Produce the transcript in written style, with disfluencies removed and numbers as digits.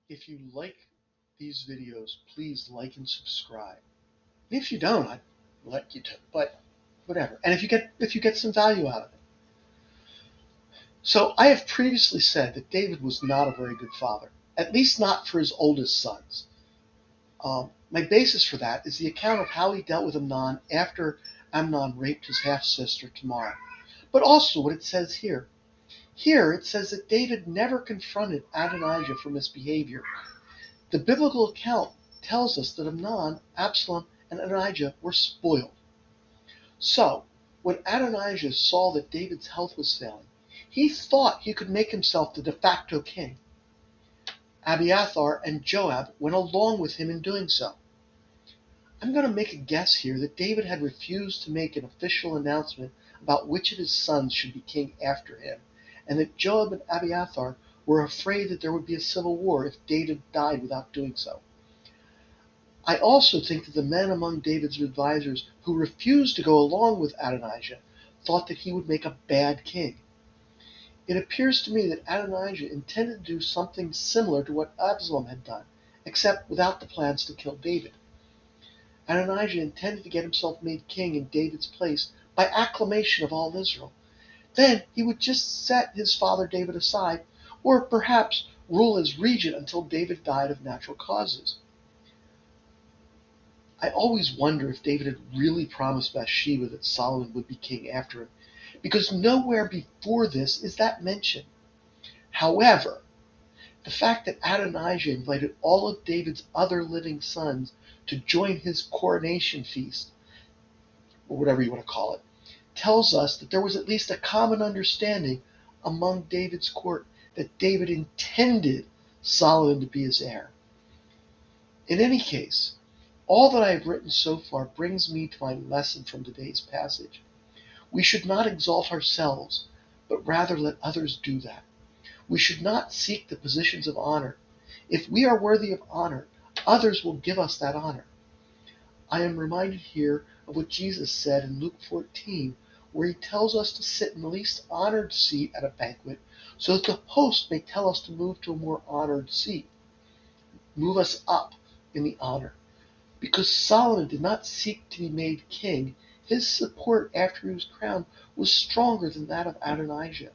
If you like these videos, please like and subscribe. And if you don't, I'd like you to, but whatever. And if you get some value out of it. So I have previously said that David was not a very good father, at least not for his oldest sons. My basis for that is the account of how he dealt with Amnon after Amnon raped his half-sister Tamar, but also what it says here. Here it says that David never confronted Adonijah for misbehavior. The biblical account tells us that Amnon, Absalom, and Adonijah were spoiled. So, when Adonijah saw that David's health was failing, he thought he could make himself the de facto king. Abiathar and Joab went along with him in doing so. I'm going to make a guess here that David had refused to make an official announcement about which of his sons should be king after him, and that Joab and Abiathar were afraid that there would be a civil war if David died without doing so. I also think that the men among David's advisors who refused to go along with Adonijah thought that he would make a bad king. It appears to me that Adonijah intended to do something similar to what Absalom had done, except without the plans to kill David. Adonijah intended to get himself made king in David's place by acclamation of all Israel. Then he would just set his father David aside, or perhaps rule as regent until David died of natural causes. I always wonder if David had really promised Bathsheba that Solomon would be king after him, because nowhere before this is that mentioned. However, the fact that Adonijah invited all of David's other living sons to join his coronation feast, or whatever you want to call it, tells us that there was at least a common understanding among David's court that David intended Solomon to be his heir. In any case, all that I have written so far brings me to my lesson from today's passage. We should not exalt ourselves, but rather let others do that. We should not seek the positions of honor. If we are worthy of honor, others will give us that honor. I am reminded here of what Jesus said in Luke 14, where he tells us to sit in the least honored seat at a banquet, so that the host may tell us to move to a more honored seat, move us up in the honor. Because Solomon did not seek to be made king, his support after he was crowned was stronger than that of Adonijah.